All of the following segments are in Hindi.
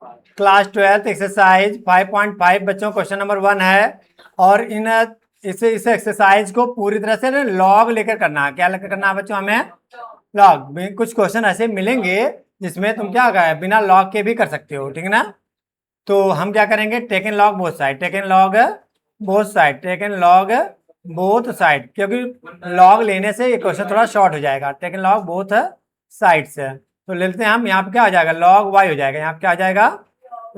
क्लास 12 एक्सरसाइज 5.5 बच्चों क्वेश्चन नंबर 1 है। और इस एक्सरसाइज को पूरी तरह से लॉग लेकर करना है। क्या लेकर करना है बच्चों हमें? लॉग। कुछ क्वेश्चन ऐसे मिलेंगे जिसमें तुम क्या कहे बिना लॉग के भी कर सकते हो, ठीक है ना। तो हम क्या करेंगे, taken log both side, taken log both side, taken log both side, क्योंकि लॉग लेने से ये क्वेश्चन थोड़ा शॉर्ट हो जाएगा। टेकन लॉग बोथ साइड से तो लेते हैं हम। यहाँ पे क्या आ जाएगा, लॉग वाई हो जाएगा। यहाँ पे क्या आ जाएगा,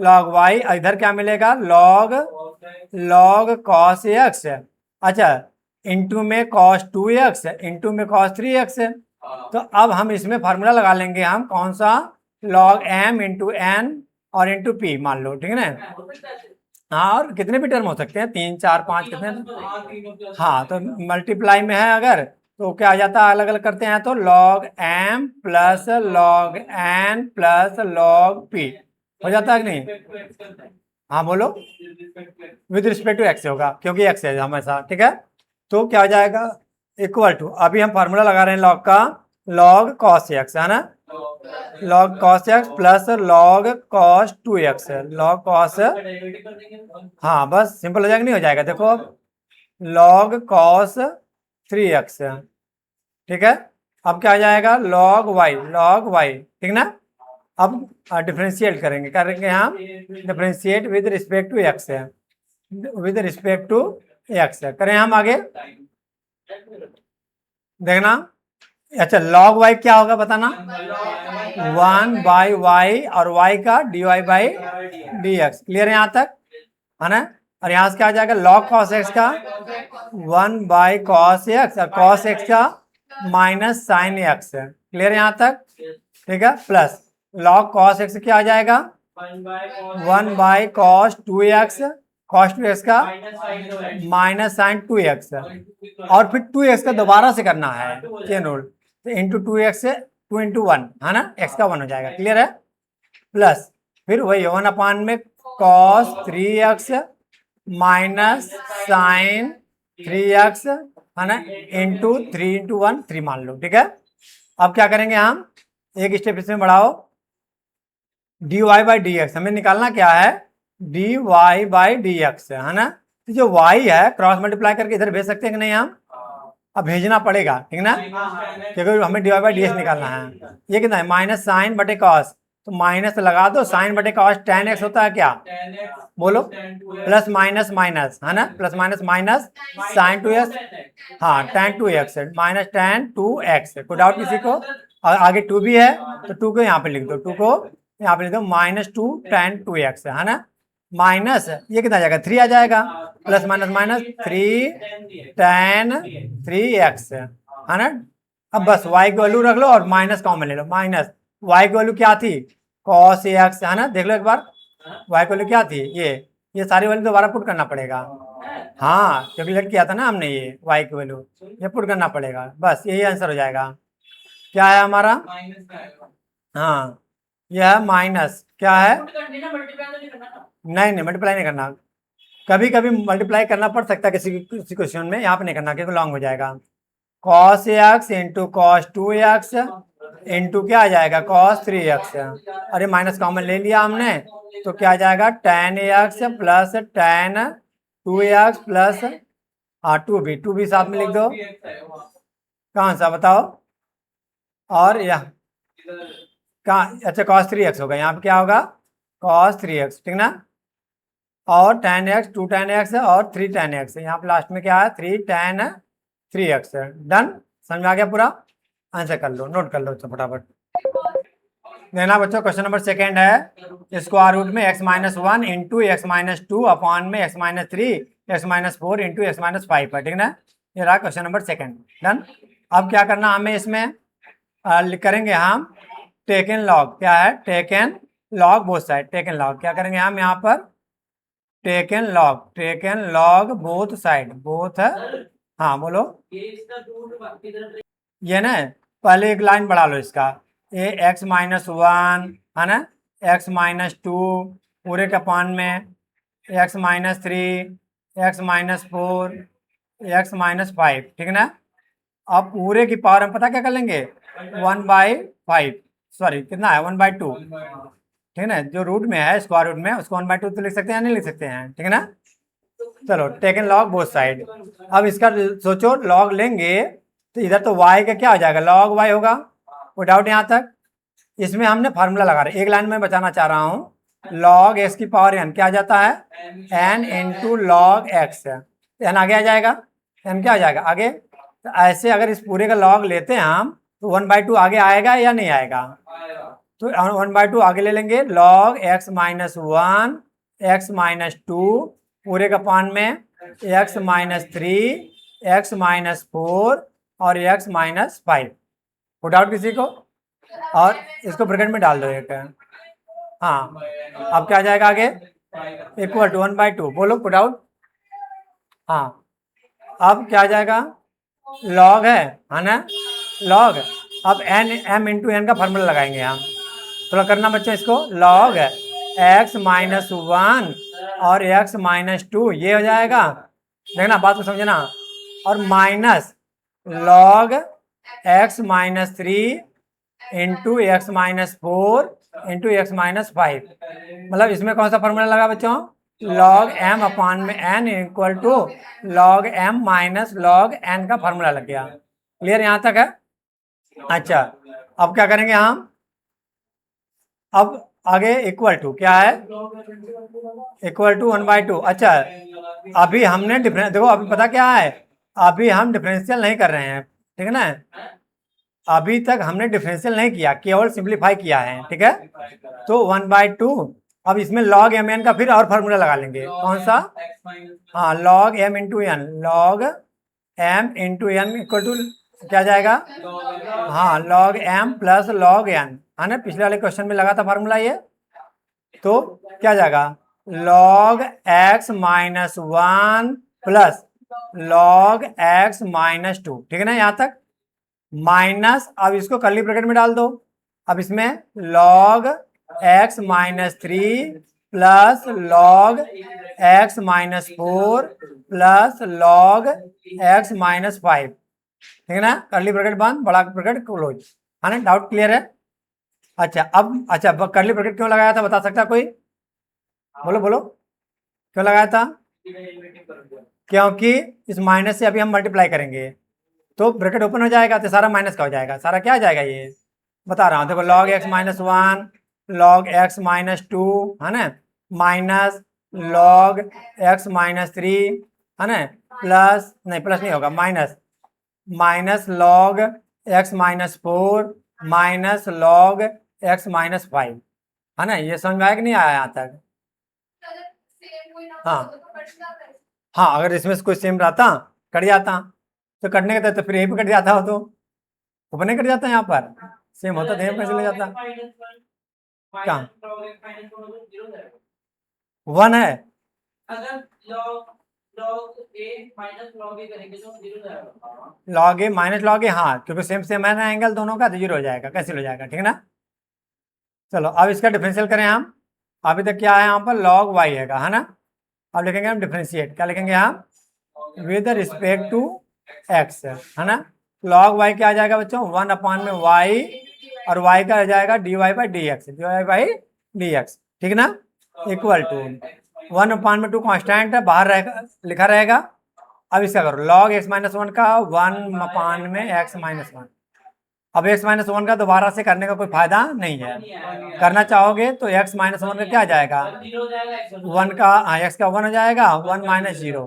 लॉग वाई। इधर क्या मिलेगा, लॉग लॉग कॉस एक्स। अच्छा, इंटू में कॉस 2x, इंटू में कॉस 3x। तो अब हम इसमें फार्मूला लगा लेंगे हम, कौन सा, लॉग m इंटू एन और इंटू पी मान लो, ठीक है ना। हाँ, और कितने भी टर्म हो सकते हैं, 3 4 5 कितने। हाँ, तो मल्टीप्लाई में है अगर तो क्या आ जाता है, अलग अलग करते हैं तो log m plus log n plus log p हो जाता है कि नहीं। हाँ बोलो। विद रिस्पेक्ट टू एक्स होगा क्योंकि एक्स है हमेशा, ठीक है। तो क्या हो जाएगा, इक्वल टू, अभी हम फार्मूला लगा रहे हैं लॉग का, लॉग कॉस एक्स है ना, log cos x plus log cos 2x, log cos. हाँ बस सिंपल हो जाएगा, नहीं हो जाएगा, देखो अब लॉग कॉस 3x, ठीक है। अब क्या आ जाएगा, लॉग वाई, ठीक ना। अब डिफ्रेंशिएट करेंगे हम differentiate with respect to x है, विद रिस्पेक्ट टू एक्स है, करें हम आगे देखना। अच्छा, लॉग वाई क्या होगा बताना, 1/y और y का dy बाई dx, क्लियर है यहाँ तक, है ना। और यहाँ से क्या आ जाएगा, लॉग कॉस एक्स का 1/cos x और cos x का माइनस साइन एक्स, क्लियर है यहाँ तक, ठीक है। प्लस लॉग कॉस एक्स क्या आ जाएगा, 1/cos 2x, cos 2x का माइनस साइन 2x, और फिर 2x का दोबारा से करना है चेन रूल, तो इंटू 2x से 2 इंटू 1 है ना, x का 1 हो जाएगा, क्लियर है। प्लस फिर वही 1 में cos 3x minus sign 3x है ना, इंटू 3 इंटू 1 3 मान लो, ठीक है। अब क्या करेंगे हम, एक स्टेप इसमें बढ़ाओ, dy बाई डी एक्स हमें निकालना क्या है, dy बाई डी एक्स है ना। तो जो y है क्रॉस मल्टीप्लाई करके इधर भेज सकते हैं कि नहीं हम, अब भेजना पड़ेगा, ठीक ना, क्योंकि हमें dy बाई डी एक्स निकालना है। ये कितना है, माइनस साइन बटे कॉस, तो माइनस लगा दो, साइन बटे कॉस tan x होता है क्या, बोलो, प्लस माइनस माइनस है ना, plus minus minus sign 2x, हाँ tan 2x minus tan 2x, कोई डाउट किसी को। और आगे 2 भी है तो 2 को यहाँ पे लिख दो, 2 को यहाँ पे लिख दो, -2 tan 2x है ना, माइनस ये कितना आ जाएगा, 3 आ जाएगा, plus minus minus 3 tan 3x है ना। अब बस y की वैल्यू रख लो और माइनस कॉमन ले लो, माइनस y की वैल्यू क्या थी, cos x है ना, देख लो एक बार y की वैल्यू क्या थी, ये सारी वैल्यू दोबारा पुट करना पड़ेगा। हाँ, कैलकुलेट किया था ना हमने, ये y की वैल्यू ये पुट करना पड़ेगा, बस यही आंसर हो जाएगा। क्या है हमारा, हाँ यह है माइनस, क्या है, नहीं मल्टीप्लाई नहीं करना, कभी कभी मल्टीप्लाई करना पड़ सकता है किसी क्वेश्चन में, यहाँ पे नहीं करना क्योंकि लॉन्ग हो जाएगा। cos x into cos 2x into क्या आ जाएगा, cos 3x, अरे माइनस कॉमन ले लिया हमने, तो क्या आ जाएगा tan x plus tan 2x plus, हाँ 2 भी साथ में लिख दो, कौन सा बताओ, और यह कहाँ, अच्छा cos 3x होगा, यहाँ पे क्या होगा cos 3x, ठीक ना, और tan x 2 tan x और 3 tan x, यहाँ पे लास्ट में क्या है 3 tan 3x, डन, समझ में आ गया पूरा, आंसर कर लो, नोट कर लो तो फटाफट। देखना बच्चों, क्वेश्चन नंबर सेकेंड है, स्क्वायर रूट में x-1 इंटू x-2 अपॉन में x-3 x-4 इंटू x-5 है, ठीक ना। ये रहा क्वेश्चन नंबर सेकेंड, डन। अब क्या करना हमें इसमें, करेंगे हम टेकन लॉग, क्या है taken log both side, taken log क्या करेंगे हम यहाँ पर, taken log both side, both, हाँ बोलो, ये ना पहले एक लाइन बढ़ा लो इसका, ये x-1 है ना, x-2 पूरे का पान में, x-3 x-4 x-5, ठीक है ना। अब पूरे की पावर हम पता क्या कर लेंगे, 1/5, सॉरी कितना है 1/2, ठीक है ना, जो रूट में है स्क्वायर रूट में उसको 1/2 तो लिख सकते हैं, नहीं लिख सकते हैं, ठीक है ना। चलो टेकन लॉग बोथ साइड। अब इसका सोचो लॉग लेंगे तो इधर तो y का क्या हो जाएगा, लॉग y होगा, वो डाउट यहाँ तक। इसमें हमने फार्मूला लगा रहे, एक लाइन में बचाना चाह रहा हूँ, लॉग x की पावर n क्या आ जाता है, n into log x, n आगे आ जाएगा, n क्या आ जाएगा आगे। तो ऐसे अगर इस पूरे का लॉग लेते हैं हम तो 1/2 आगे आएगा या नहीं आएगा, तो 1/2 आगे ले लेंगे, log x minus 1 x minus 2 पूरे का पान में x माइनस 3 x माइनस 4 और x माइनस 5। पुट आउट किसी को, और इसको ब्रैकेट में डाल दो एक। हाँ अब क्या आ जाएगा आगे, इक्वल टू 1/2, बोलो पुट आउट। हाँ अब क्या आ जाएगा, लॉग है ना, लॉग। अब n m इंटू एन का फार्मूला लगाएंगे हम, थोड़ा करना बच्चों इसको, लॉग x माइनस 1 और x माइनस 2 ये हो जाएगा, देखना बात को समझना, और minus log x minus 3 into x minus 4 into x minus 5। मतलब इसमें कौन सा फॉर्मूला लगा बच्चों, लॉग m अपान में n equal to log m minus log n का फॉर्मूला लग गया। क्लियर यहाँ तक है। अच्छा अब क्या करेंगे हम, अब आगे इक्वल टू क्या है, इक्वल टू 1/2। अच्छा अभी हमने डिफरेंस देखो, अभी पता क्या है, अभी हम डिफरेंशियल नहीं कर रहे हैं, ठीक है ना, अभी तक हमने डिफरेंशियल नहीं किया, केवल सिंप्लीफाई किया है, ठीक है। तो 1/2, अब इसमें लॉग एम एन का फिर और फार्मूला लगा लेंगे, कौन सा, हाँ log m into n, log m into n equal to क्या जाएगा, हाँ log m plus log n, है ना, पिछले वाले क्वेश्चन में लगा था फार्मूला ये। तो क्या जाएगा, log x minus 1 plus log x minus 2, ठीक है ना यहाँ तक, माइनस, अब इसको कर्ली ब्रैकेट में डाल दो, अब इसमें log x minus 3 plus log x minus 4 plus log x minus 5, ठीक है ना, कर्ली ब्रैकेट बंद, बड़ा ब्रैकेट क्लोज, है ना, डाउट क्लियर है। अच्छा अब, अच्छा कर्ली ब्रैकेट क्यों लगाया था बता सकता कोई, बोलो बोलो क्यों लगाया था, क्योंकि इस माइनस से अभी हम मल्टीप्लाई करेंगे तो ब्रैकेट ओपन हो जाएगा तो सारा माइनस का हो जाएगा, सारा क्या आ जाएगा ये बता रहा हूँ, देखो log x minus 1 log x minus 2, है ना, माइनस लॉग x माइनस 3, है ना, प्लस नहीं, प्लस नहीं होगा, minus, minus log x minus 4 minus log x minus 5, है ना, ये समझ में आया कि नहीं आया यहाँ तक। हाँ हाँ अगर इसमें से कोई सेम रहता कट जाता, तो कटने का तो फिर यहीं पर कट जाता हो, तो ऊपर नहीं कट जाता, यहाँ पर सेम होता तो यहीं पर चले जाता, क्या 1 है, लॉग ए माइनस लॉग ए, हाँ क्योंकि सेम सेम है ना एंगल दोनों का, तो 0 हो जाएगा, कैंसिल हो जाएगा, ठीक है ना। चलो अब इसका डिफरेंशियल करें हम, अभी तक क्या है यहाँ पर लॉग वाई है ना, अब लिखेंगे हम डिफरेंशिएट, क्या लिखेंगे हम, विद रिस्पेक्ट टू एक्स, है ना, लॉग वाई क्या आ जाएगा बच्चों, 1 अपान में वाई, और वाई का आ जाएगा dy by d x, dy by d x, ठीक है ना, इक्वल टू 1 अपान में 2 कॉन्स्टेंट है, बाहर रहेगा लिखा रहेगा। अब इसका करो लॉग x माइनस 1 का 1 अपान में x माइनस 1, अब x माइनस 1 का दोबारा से करने का कोई फायदा नहीं है, करना चाहोगे तो x माइनस 1 का क्या आ जाएगा, 1 का, हाँ x का 1 हो जाएगा, 1 माइनस 0,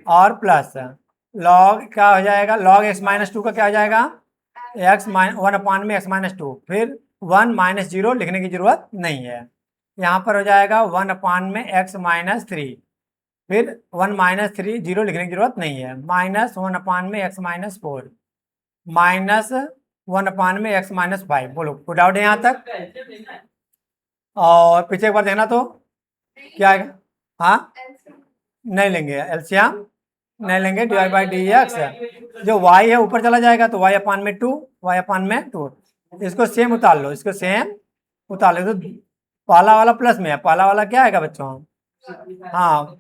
और प्लस लॉग क्या हो जाएगा, लॉग x माइनस 2 का क्या हो जाएगा, x माइनस 1 अपान में x माइनस 2, फिर 1 माइनस 0 लिखने की जरूरत नहीं है, यहाँ पर हो जाएगा 1 अपान में x माइनस 3, फिर 1 माइनस 3 0 लिखने की जरूरत नहीं है, माइनस 1 अपान में x माइनस 4 माइनस 1 अपान में x माइनस 5। बोलो पुट आउट है यहाँ तक, और पीछे एक बार देखना तो क्या आएगा, हाँ नहीं लेंगे एलसीएम, नहीं लेंगे, डी बाई डी एक्स, जो y है ऊपर चला जाएगा तो y अपान में 2, y अपान में 2, इसको सेम उतार लो, इसको सेम उतार लो, तो पहला वाला प्लस में है, पहला वाला क्या आएगा बच्चों, हाँ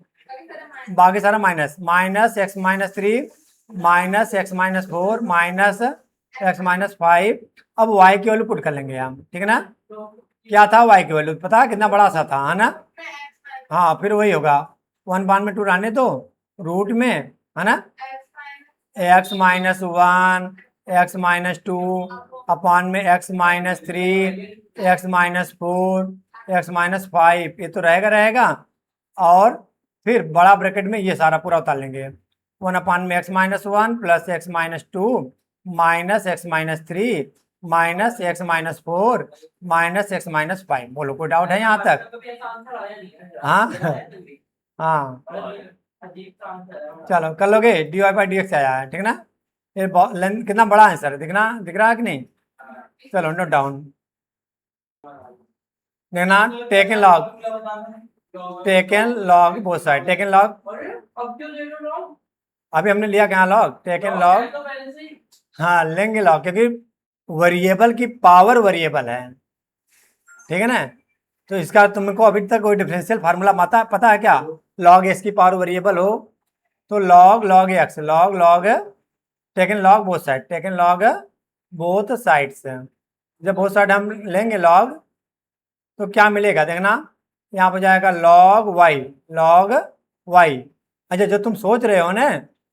बाकी सारा minus, minus x minus 3 minus x minus 4 minus x minus 5, अब y की वैल्यू पुट कर लेंगे हम, ठीक है ना, क्या था वाई की वैल्यू, पता है कितना बड़ा सा था, है ना। हाँ फिर वही होगा, 1/2 रहने दो रूट में, है ना, x-1, x-2 अपॉन में x-3, x-4, x-5, ये तो रहेगा। और फिर बड़ा ब्रैकेट में ये सारा पूरा उतार लेंगे, 1/(x-1) plus x-2 minus x-3 minus x-4 minus x-5। बोलो कोई डाउट है यहाँ तक? हाँ हाँ चलो कर लोगे, dy/dx आया है, ठीक ना। ये लेंथ कितना बड़ा है सर, दिख रहा है कि नहीं? चलो नोट डाउन, देखना, taken log both side, taken log, अभी हमने लिया क्या लॉग, टेकन लॉग, हाँ लेंगे लॉग, क्योंकि वेरिएबल की पावर वेरिएबल है, ठीक है ना। तो इसका तुमको अभी तक कोई डिफरेंशियल फार्मूला पता है क्या? लॉग एस की पावर वेरिएबल हो तो log x, log taken log both side, taken log both sides, जब बोथ साइड हम लेंगे लॉग तो क्या मिलेगा देखना, यहाँ पर जाएगा लॉग वाई। अच्छा जो तुम सोच रहे हो ना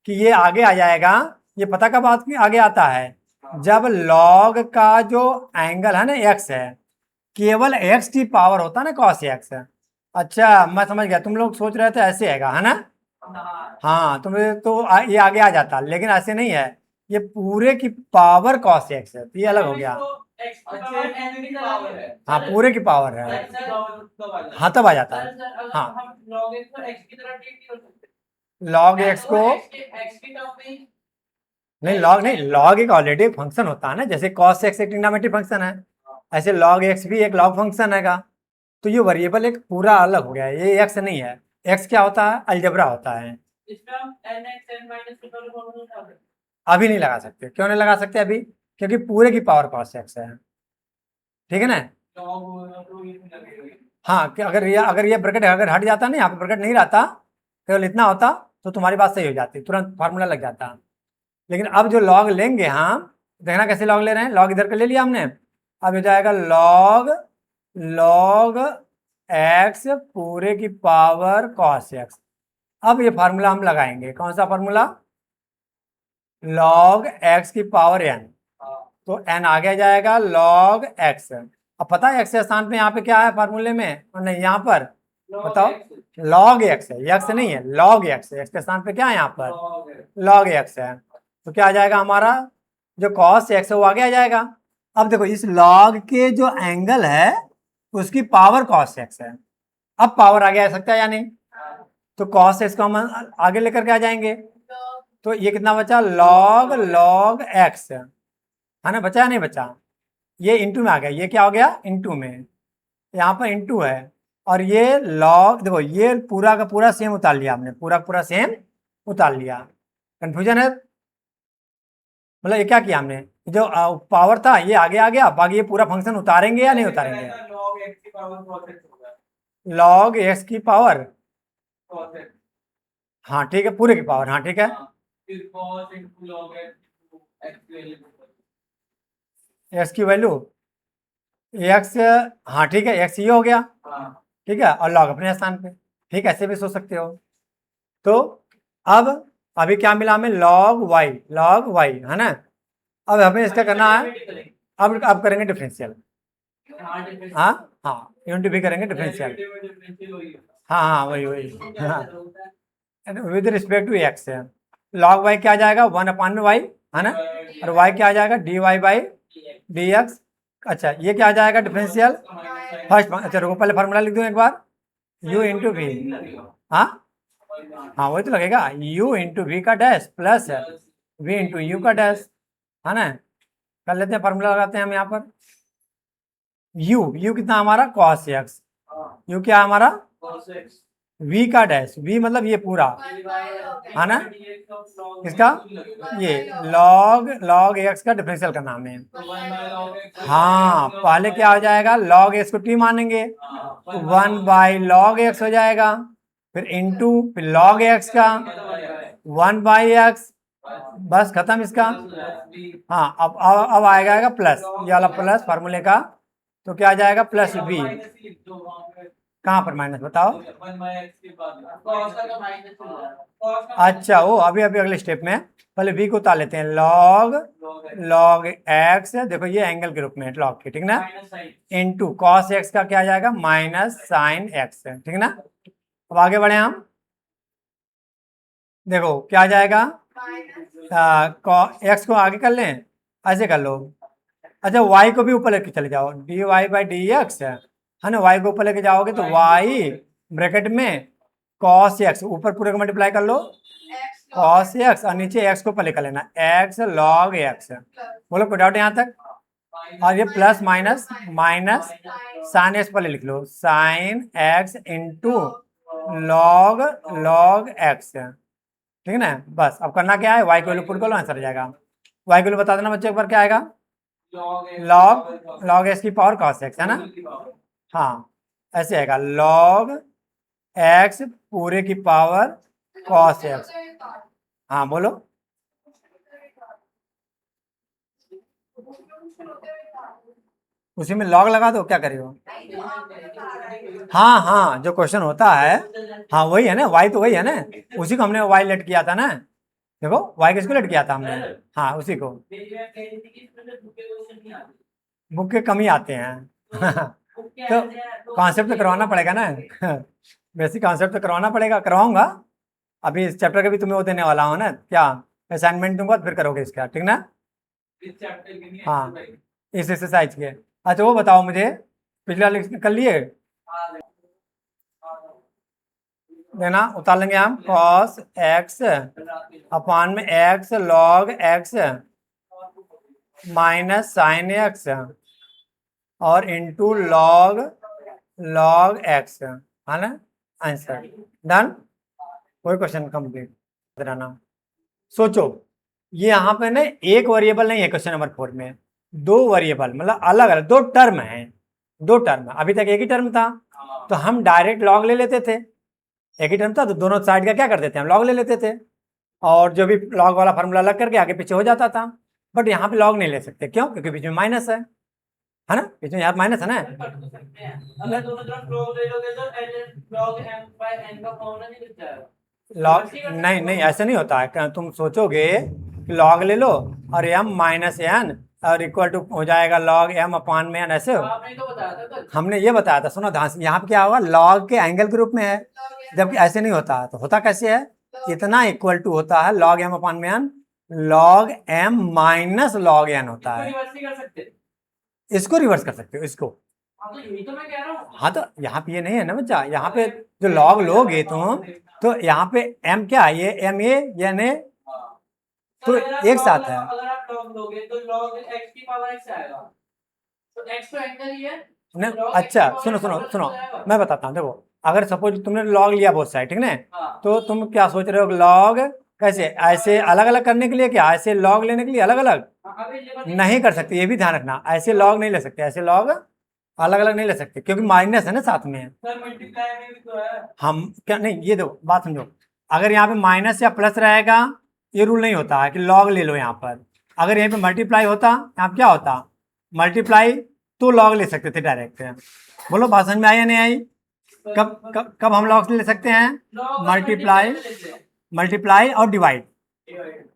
कि ये आगे आ जाएगा, ये पता कब आगे आता है, जब लॉग का जो एंगल है ना एक्स है, केवल एक्स की पावर होता है ना कॉस एक्स। अच्छा मैं समझ गया, तुम लोग सोच रहे थे ऐसे है ना। हाँ तुम्हें तो ये आगे आ जाता, लेकिन ऐसे नहीं है, ये पूरे की पावर कॉस एक्स है, तो ये अलग हो गया। हाँ पूरे की पावर है, हाँ तब आ जाता है। हाँ लॉग एक्स को नहीं, लॉग एक ऑलरेडी फंक्शन होता है ना, जैसे कॉस एक्स एक ट्रिग्नोमेट्रिक फंक्शन है, ऐसे लॉग एक्स भी एक लॉग फंक्शन हैगा। तो ये वेरिएबल एक पूरा अलग हो गया है, ये एक्स नहीं है। एक्स क्या होता है, अलजेब्रा होता है। अभी नहीं लगा सकते, क्यों नहीं लगा सकते अभी, क्योंकि पूरे की पावर कॉस एक्स है, ठीक है ना। हाँ कि अगर ये ब्रैकेट अगर हट जाता ना, यहाँ पे ब्रैकेट नहीं रहता, केवल इतना होता, तो तुम्हारी बात सही हो जाती, तुरंत फार्मूला लग जाता। लेकिन अब जो लॉग लेंगे हम, देखना कैसे लॉग ले रहे हैं, लॉग इधर का ले लिया हमने, अब हो जाएगा लॉग एक्स पूरे की पावर कॉस एक्स। अब ये फार्मूला हम लगाएंगे, कौन सा फार्मूला, लॉग एक्स की पावर एन, तो एन आगे जाएगा लॉग एक्स। अब पता है एक्स के स्थान पे यहाँ पे क्या है फार्मूले में, और नहीं यहाँ पर बताओ, लॉग एक्स है, एक्स नहीं है, लॉग एक्स है, एक्स के स्थान पे क्या है यहाँ पर, लॉग एक्स है। तो क्या आ जाएगा हमारा, जो कॉस एक्स है वो आगे आ जाएगा। अब देखो इस लॉग के जो एंगल है उसकी पावर कॉस एक्स है, अब पावर आगे आ सकता है या नहीं, तो कॉस एक्स को हम आगे लेकर के आ जाएंगे, तो ये कितना बचा, लॉग एक्स, है ना, बचा या नहीं बचा, ये इंटू में आ गया, ये क्या हो गया इंटू में, यहाँ पर इंटू है, और ये लॉग, देखो ये पूरा का पूरा सेम उतार लिया हमने, पूरा का पूरा सेम उतार लिया। कंफ्यूजन है, मतलब ये क्या किया हमने, जो पावर था ये आगे आ गया, बाकी ये पूरा फंक्शन उतारेंगे या नहीं उतारेंगे, लॉग एक्स की पावर, हाँ ठीक है, पूरे की पावर, हाँ ठीक है, एक्स की वैल्यू एक्स, हाँ ठीक है, एक्स ये हो गया, ठीक है, और लॉग अपने स्थान पे, ठीक है, ऐसे भी सोच सकते हो। तो अब अभी क्या मिला हमें, लॉग वाई है ना। अब हमें इसका करना है, अब करेंगे डिफरेंशियल, हाँ हाँ यूनिट भी करेंगे डिफरेंशियल, हाँ हाँ वही हाँ, विद रिस्पेक्ट टू एक्स है, लॉग वाई क्या आ जाएगा, 1/y है ना, और वाई क्या आ जाएगा, dy/dx। अच्छा ये क्या आ जाएगा डिफरेंशियल, फर्स्ट, अच्छा रुको पहले फार्मूला लिख दूं एक बार, u इंटू वी, हाँ हाँ वही तो लगेगा, u इंटू वी का dash plus v into you का डैश, है ना। कर लेते हैं, फार्मूला लगाते हैं हम यहाँ पर, u कितना हमारा कॉस एक्स, u क्या हमारा v का डैश, v मतलब ये पूरा, है ना, इसका ये लॉग एक्स का डिफरेंशियल का नाम है। हाँ पहले क्या हो जाएगा, लॉग एक्स को t मानेंगे, 1/log x हो जाएगा, फिर इंटू फिर लॉग एक्स का 1/x, बस खत्म इसका। हाँ अब आएगा प्लस, ये वाला प्लस फार्मूले का तो क्या आ जाएगा प्लस बी। कहाँ पर माइनस बताओ। अच्छा वो अभी अभी अगले स्टेप में पहले v को उतार लेते हैं। लॉग लॉग एक्स, देखो ये एंगल के रूप में है लॉग के, ठीक ना, इनटू कॉस एक्स का क्या आ जाएगा माइनस साइन एक्स, ठीक ना। अब आगे बढ़े हम, देखो क्या आ जाएगा एक्स को आगे कर लें, ऐसे कर लो। अच्छा y को भी ऊपर लेके चले जाओ, d y by d x है ना, y को ऊपर लेके जाओगे तो y ब्रैकेट में कॉस एक्स, ऊपर पूरे को मल्टीप्लाई कर लो कॉस एक्स, और नीचे x को ऊपर लेकर लेना x लॉग एक्स। बोलो कोई डाउट यहाँ तक। और ये plus minus minus sine x पहले लिख लो, sine x into log log x, ठीक है ना। बस अब करना क्या है, y को वैल्यू पुट कर लो, आंसर आ जाएगा। y को वैल्यू बता देना बच्चे एक बार, क्या आएगा लॉग लॉग एक्स की पावर कॉस एक्स, है ना। हाँ ऐसे आएगा लॉग एक्स पूरे की पावर कॉस एक्स। हाँ बोलो। उसी में लॉग लगा दो, क्या करेगा। हाँ हाँ जो क्वेश्चन होता है, हाँ वही है ना, y तो वही है ना, उसी को हमने y लेट किया था ना। देखो y किसको लेट किया था हमने, हाँ उसी को। बुक के कम ही आते हैं तो कॉन्सेप्ट तो करवाना पड़ेगा ना बेसिक कॉन्सेप्ट तो करवाना पड़ेगा, करवाऊंगा। अभी इस चैप्टर का भी तुम्हें वो देने वाला हूँ ना, क्या असाइनमेंट दूंगा फिर करोगे इसका, ठीक ना। हाँ इस एक्सरसाइज के। अच्छा वो बताओ मुझे, पिछला कर लिए देना, उतार लेंगे हम कॉस एक्स अपान में x log x minus sine x और इंटू लॉग लॉग एक्स, है ना आंसर। डन, कोई क्वेश्चन कंप्लीट रहना। सोचो ये यहाँ पे ना एक वेरिएबल नहीं है क्वेश्चन नंबर 4 में, दो वेरिएबल मतलब अलग अलग दो टर्म है, दो टर्म। अभी तक एक ही टर्म था तो हम डायरेक्ट लॉग ले लेते थे, एक ही टर्म था तो दोनों साइड का क्या करते थे हम लॉग ले लेते थे, और जो भी लॉग वाला फार्मूला लग करके आगे पीछे हो जाता था। बट यहाँ पे लॉग नहीं ले सकते, क्यों, क्योंकि बीच में माइनस है ना, बीच में यहाँ माइनस है ना। लॉग नहीं नहीं ऐसे नहीं होता है, तुम सोचोगे कि लॉग ले लो और एम माइनस एन और इक्वल टू हो जाएगा लॉग एम अपान में एन, ऐसे हो। हमने ये बताया था, सुनो ध्यान से, यहाँ पे क्या होगा लॉग के एंगल के रूप में है, जबकि ऐसे नहीं होता है। तो होता कैसे है, इतना इक्वल टू होता है लॉग एम अपान में n, log m minus log n होता है। इसको रिवर्स कर सकते हो इसको। हाँ तो यहाँ पे ये नहीं है ना बच्चा, यहाँ पे जो लॉग लोगे तुम तो यहाँ पे एम क्या है, ये एम ए यानी तो एक साथ है। अगर आप लॉग लोगे तो लॉग एक्स की पावर एक्स आएगा, तो एक्स तो एंगल ही है ना। अच्छा सुनो सुनो सुनो, मैं बताता हूँ। देखो अगर सपोज तुमने लॉग लिया बहुत साइड, ठीक ना, तो तुम क्या सोच रहे हो लॉग कैसे, ऐसे अलग अलग करने के लिए, क्या ऐसे लॉग लेने के लिए अलग अलग नहीं कर सकते, ये भी ध्यान रखना, ऐसे लॉग नहीं ले सकते, ऐसे लॉग अलग अलग नहीं ले सकते क्योंकि माइनस है ना साथ में। हम क्या नहीं, ये दो बात समझो, अगर यहाँ पे माइनस या प्लस रहेगा ये रूल नहीं होता है कि लॉग ले लो यहाँ पर। अगर यहाँ पे मल्टीप्लाई होता, यहाँ पे क्या होता मल्टीप्लाई, तो लॉग ले सकते थे डायरेक्ट। बोलो बात समझ में आई या नहीं आई। कब कब कब हम लॉग ले सकते हैं, मल्टीप्लाई मल्टीप्लाई और डिवाइड।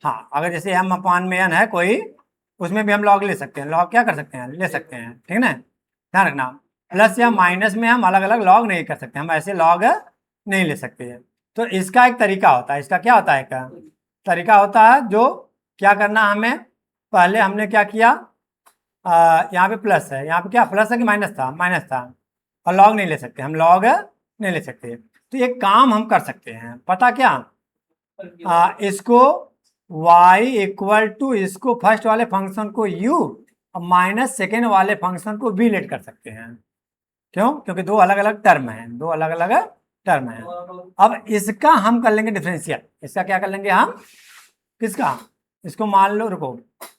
हाँ अगर जैसे एम अपान में एन है कोई, उसमें भी हम लॉग ले सकते हैं, लॉग क्या कर सकते हैं ले सकते हैं, ठीक ना। ध्यान रखना प्लस या माइनस में हम अलग अलग लॉग नहीं कर सकते, हम ऐसे लॉग नहीं ले सकते। तो इसका एक तरीका होता है, इसका क्या होता है, का तरीका होता है जो क्या करना हमें, पहले हमने क्या किया, यहाँ पे प्लस है, यहाँ पे क्या प्लस है कि माइनस था, माइनस था, और लॉग नहीं ले सकते, हम लॉग नहीं ले सकते। तो एक काम हम कर सकते हैं, पता क्या, इसको y इक्वल टू इसको फर्स्ट वाले फंक्शन को u और माइनस सेकेंड वाले फंक्शन को v लेट कर सकते हैं। क्यों, क्योंकि दो अलग अलग टर्म हैं, दो अलग अलग टर्म हैं। अब इसका हम कर लेंगे डिफरेंशियल, इसका क्या कर लेंगे हम, किसका, इसको मान लो, रुको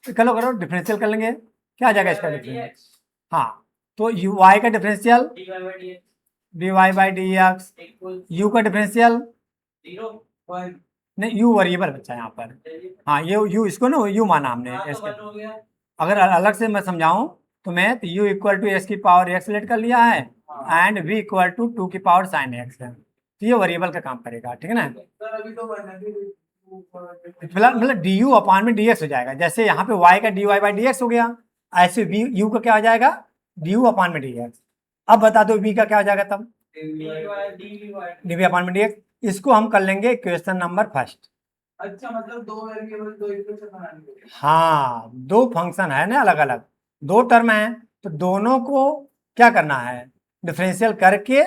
करो करो डिफरेंशियल कर लेंगे, क्या आ जाएगा इसका डिफरेंशियल। हाँ तो y का differential dy by d x, you का डिफरेंशियल नहीं, यू वेरिएबल बच्चा यहाँ पर, हाँ ये यू, इसको ना यू माना हमने इसके। अगर अलग से मैं समझाऊं तो मैं u इक्वल टू एक्स की पावर एक्स लेट कर लिया है एंड v इक्वल टू 2 की पावर साइन एक्स है। तो ये वेरिएबल का काम करेगा, ठीक है ना। मतलब डी यू अपान में डी एक्स हो जाएगा, जैसे यहाँ पे y का d y by d x हो गया, ऐसे v u का क्या हो जाएगा, डी यू अपान में डी एक्स। अब बता दो v का क्या हो जाएगा तब, डी वी अपान में डी एक्स। इसको हम कर लेंगे क्वेश्चन नंबर फर्स्ट। अच्छा, मतलब दो वेरिएबल दो इक्वेशन बनानी है। हाँ, दो फंक्शन है ना अलग अलग, दो टर्म है, तो दोनों को क्या करना है, डिफरेंशियल करके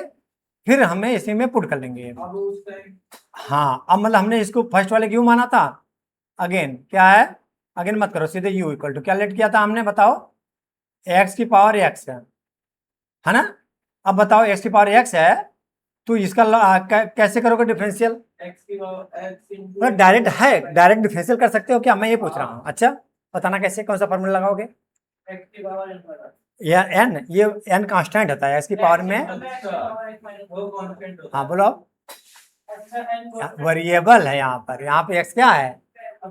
फिर हमें इसी में पुट कर लेंगे। अब उस टाइम हाँ, अब मतलब हमने इसको फर्स्ट वाले क्यों माना था, अगेन क्या है, अगेन मत करो, सीधे u इक्वल टू क्या लेट किया था हमने, बताओ, x की पावर x है ना। अब बताओ x की पावर x है तो इसका कैसे करोगे डिफरेंशियल, x की पावर x मतलब डायरेक्ट है, डायरेक्ट डिफरेंशियल कर सकते हो क्या, मैं ये पूछ रहा हूँ। अच्छा बताना कैसे, कौन सा फॉर्मूला लगाओगे, x की पावर n पर या n, ये n कांस्टेंट होता है इसकी पावर में। वो कांस्टेंट होता हाँ बोलो, है। अच्छा, n वेरिएबल है यहाँ पर, यहाँ पे x क्या है,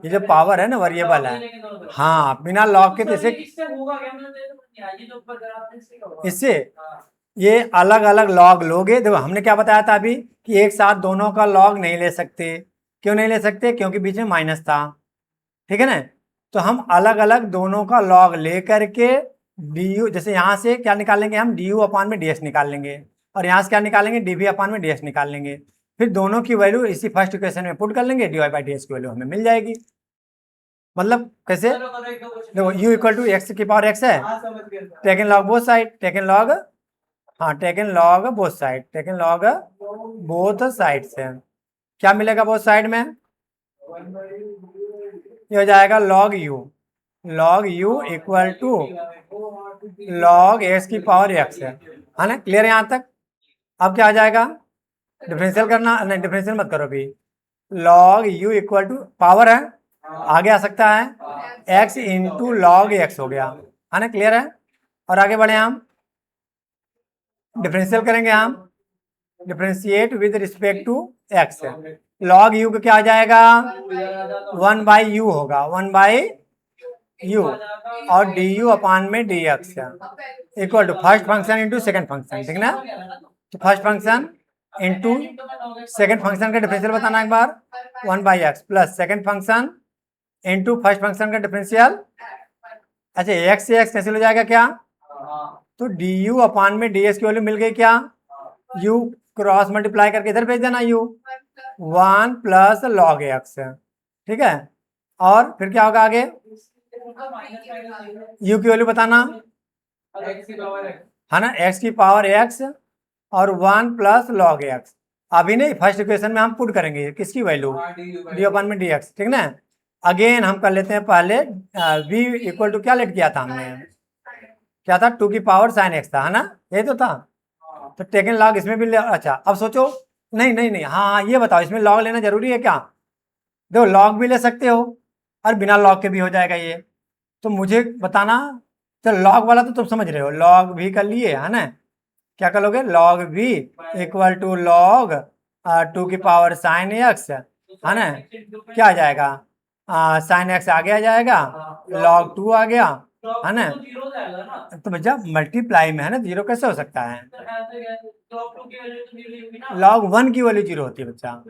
ये जो पावर है ना वेरिएबल है। हाँ, बिना लॉग के तो इसे, इससे होगा क्या, मतलब ये तो नहीं है, ये तो ऊपर ग्राफ इससे क्या होगा। इससे ये अलग अलग लॉग लोगे। देखो हमने क्या बताया था अभी कि एक साथ दोनों का लॉग नहीं ले सकते, क्यों नहीं ले सकते, क्योंकि बीच में माइनस था, ठीक है ना। तो हम अलग अलग दोनों का लॉग ले करके डी यू, जैसे यहाँ से क्या निकालेंगे हम, डी यू अपान में डी एक्स निकाल लेंगे, और यहाँ से क्या निकालेंगे, डी वी अपान में डी एक्स निकाल लेंगे। फिर दोनों की वैल्यू इसी फर्स्ट इक्वेशन में पुट कर लेंगे, d y by d x की वैल्यू हमें मिल जाएगी। मतलब कैसे, चलो करो एक दो क्वेश्चन। देखो u इक्वल टू एक्स की पावर एक्स है, हाँ समझ गया सर। Taken log both side, taken log, हाँ taken log both side, taken log both side से क्या मिलेगा बोथ साइड में, ये हो जाएगा log you equal to log x की पावर एक्स है ना। क्लियर है यहाँ तक। अब क्या आ जाएगा, डिफरेंशियल करना, नहीं डिफरेंशियल मत करो अभी, log you equal to power है, आगे आ सकता है x इंटू लॉग एक्स हो गया, है ना। क्लियर है। और आगे बढ़े हम, डिफरेंशियल करेंगे हम, differentiate with respect to x, log u का क्या आ जाएगा, 1 बाई यू होगा, 1 बाई यू, और डी यू अपान में d x equal to first function into second function, ठीक ना। तो first function into second function का डिफरेंशियल बताना एक बार, 1 by x plus second function into first function का डिफरेंशियल। अच्छा एक्स से एक्स कैंसिल हो जाएगा क्या, तो डी यू अपान में डी एक्स की वैल्यू मिल गई क्या, यू क्रॉस मल्टीप्लाई करके इधर भेज देना, यू 1 प्लस लॉग एक्स, ठीक है। और फिर क्या होगा आगे, यू की वैल्यू बताना, x की पावर x। है ना, एक्स की पावर एक्स और 1 प्लस लॉग एक्स। अभी नहीं, फर्स्ट इक्वेशन में हम पुट करेंगे किसकी वैल्यू, डी अपान में डी एक्स, ठीक ना। अगेन हम कर लेते हैं पहले, v इक्वल टू क्या लेट किया था हमने, क्या था, 2 की पावर साइन एक्स था, है ना, यही तो था। तो टेकन लॉग इसमें भी अच्छा अब सोचो, नहीं नहीं नहीं, हाँ ये बताओ इसमें लॉग लेना जरूरी है क्या, देखो लॉग भी ले सकते हो और बिना लॉग के भी हो जाएगा ये, तो मुझे बताना। चलो लॉग वाला तो तुम समझ रहे हो, लॉग भी कर लिए, है ना, क्या करोगे, लॉग भी इक्वल टू लॉग 2 की पावर साइन एक्स, है ना, क्या आ जाएगा, साइन एक्स आगे आ जाएगा, लॉग 2 आ गया, है ना। तो भैया मल्टीप्लाई में है ना, जीरो कैसे हो सकता है, लॉग 1 की वैल्यू जीरो होती है बच्चा।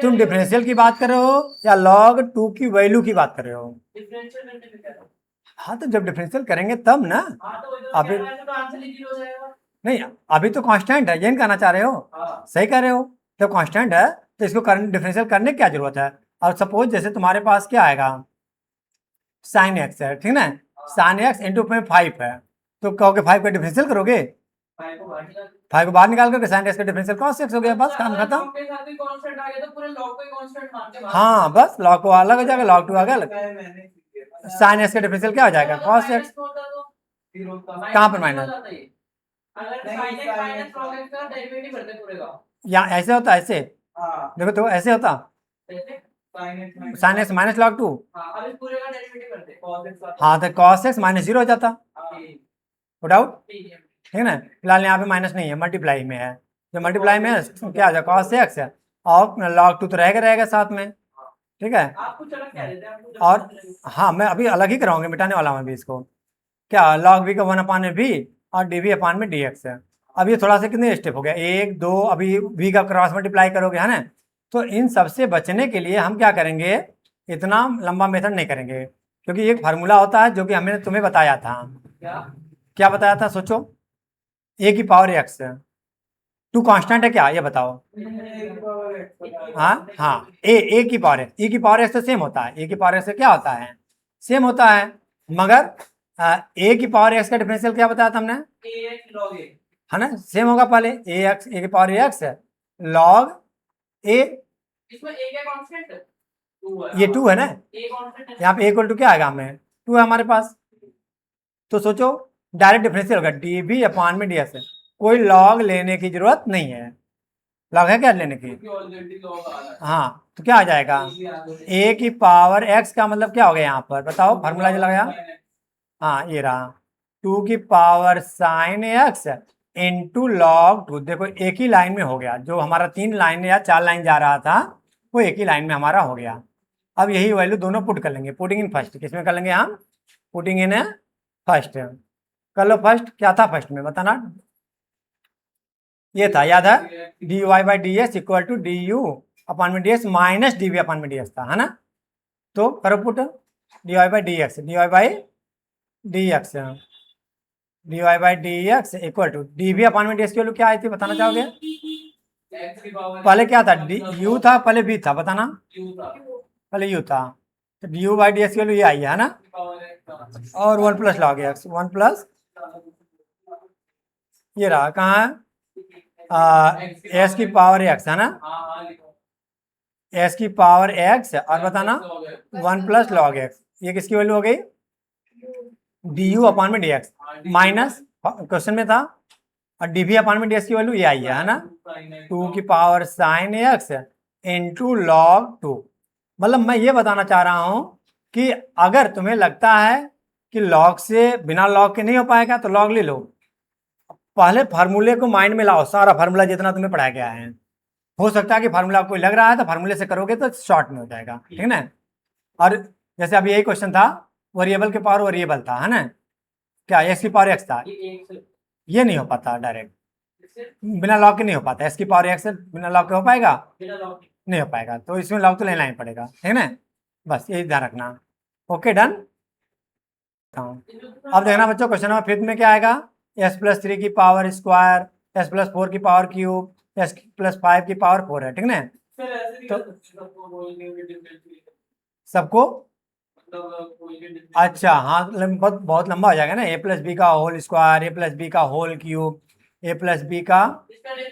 तुम डिफरेंशियल की बात कर रहे हो या लॉग 2 की वैल्यू की बात कर रहे हो, हाँ तो जब डिफरेंशियल करेंगे तब ना, अभी नहीं, अभी तो कांस्टेंट है, ये नहीं कहना चाह रहे हो, सही कह रहे हो, तो कांस्टेंट है तो इसको डिफरेंशियल करने की क्या जरूरत है। और सपोज जैसे तुम्हारे पास क्या आएगा, साइन एक्स है, ठीक ना, साइन एक्स इंटू में 5 है, तो कहोगे 5 का डिफरेंशियल करोगे, 5 को बाहर निकाल करके साइन एक्स का डिफरेंशियल कॉस एक्स हो गया, बस काम खत्म। हाँ बस लॉग को अलग हो जाएगा, लॉग 2 आ गया, साइन एक्स का डिफरेंशियल क्या हो जाएगा, कॉस एक्स, कहाँ पर माइनस, या ऐसे होता, ऐसे देखो तो ऐसे होता, साइन एक्स माइनस लॉग 2, हाँ तो कॉस एक्स माइनस 0 हो जाता, डाउट, ठीक है ना। फिलहाल यहाँ पे माइनस नहीं है, मल्टीप्लाई में है, जो मल्टीप्लाई में है तो क्या आ जाएगा, कॉस एक्स है, और लॉग 2 तो रहेगा साथ में, ठीक है। और हाँ मैं अभी अलग ही कराऊंगा, मिटाने वाला हूँ अभी इसको, क्या लॉग वी का 1/v और dv/dx है। अब ये थोड़ा सा कितने स्टेप हो गया, 1 2, अभी v का क्रॉस मल्टीप्लाई करोगे है ना। तो इन सबसे बचने के लिए हम क्या करेंगे, इतना लंबा मेथड नहीं करेंगे, क्योंकि एक फार्मूला होता है जो कि हमने तुम्हें बताया था। क्या बताया था, सोचो। a की पावर x है, टू कांस्टेंट है क्या, ये बताओ। हाँ हाँ, ए की पावर एक्स, e की पावर एक्स तो सेम होता है, ए की पावर एक्स से क्या होता है, सेम होता है। मगर ए की पावर एक्स का डिफरेंशियल क्या बताया था हमने, है ना, सेम होगा पहले, ए की पावर एक्स लॉग ए, इसमें एक है कांस्टेंट, ये 2 है ना, एक कांस्टेंट है यहाँ पे इक्वल टू क्या आएगा, हमें 2 है हमारे पास। तो सोचो डायरेक्ट डिफरेंशियल होगा dv/dx, कोई लॉग लेने की जरूरत नहीं है, लॉग है क्या लेने की। क्योंकि ऑलरेडी लॉग आ रहा है। हाँ तो क्या आ जाएगा, ए की पावर एक्स का मतलब क्या हो गया यहाँ पर, बताओ फार्मूला जो लगाया। हाँ ये रहा, 2 की power sine x into log 2। देखो एक ही लाइन में हो गया, जो हमारा 3 लाइन या 4 लाइन जा रहा था वो एक ही लाइन में हमारा हो गया। अब यही वैल्यू दोनों पुट कर लेंगे, पुटिंग इन फर्स्ट, किसमें कर लेंगे हम, पुटिंग इन फर्स्ट। कर लो फर्स्ट, क्या था फर्स्ट में बताना, ये था याद है, dy/dx equal to du/dx minus dv/dx था, है ना। तो करो put, dy/dx dy/dx equal to dv/dx की वैल्यू क्या आई थी बताना चाहोगे। x की पावर पहले क्या था, u था, पहले v था, बताना। u था, पहले u था, तो du/dx की वैल्यू ये आई है ना, पावर x और 1 प्लस log x, 1 प्लस ये रहा, कहाँ है, एस की पावर एक्स है ना, हाँ हाँ लिखो, एस की पावर एक्स और बताना 1 प्लस लॉग एक्स, ये किसकी वैल्यू हो गई, du/dx माइनस क्वेश्चन में था, और dv/dx की वैल्यू ये आई है ना, 2 की power sine x into log 2। मतलब मैं ये बताना चाह रहा हूं कि अगर तुम्हें लगता है कि लॉग से बिना लॉग के नहीं हो पाएगा तो लॉग ले लो, पहले फार्मूले को माइंड में लाओ, सारा फार्मूला जितना तुम्हें पढ़ाया गया है। हो सकता है कि फार्मूला कोई लग रहा है तो फार्मूले से करोगे तो शॉर्ट में हो जाएगा, ठीक है ना। और जैसे अभी यही क्वेश्चन था, वेरिएबल के पावर वेरिएबल था, है ना, क्या एक्स की पावर एक्स था, ये एक से ये नहीं हो पाता डायरेक्ट, इससे बिना लॉग के नहीं हो पाता, एक्स की पावर एक्स बिना लॉग के हो पाएगा, बिना लॉग नहीं हो पाएगा, तो इसमें लॉग तो लेना ही पड़ेगा, ठीक है ना। बस यही ध्यान रखना, ओके डन। अब देखना बच्चों, क्वेश्चन नंबर 5 में क्या आएगा, s+3 की पावर स्क्वायर, s+4 की पावर क्यूब, s+5 की पावर 4 है, ठीक है ना। फिर ऐसे भी तो- कर सकते हैं, सबको बोलने में डिफरेंशिएट, सबको, मतलब कोई भी अच्छा हाँ, बहुत बहुत लंबा हो जाएगा ना, a+b का होल स्क्वायर, a+b का होल क्यूब, a+b का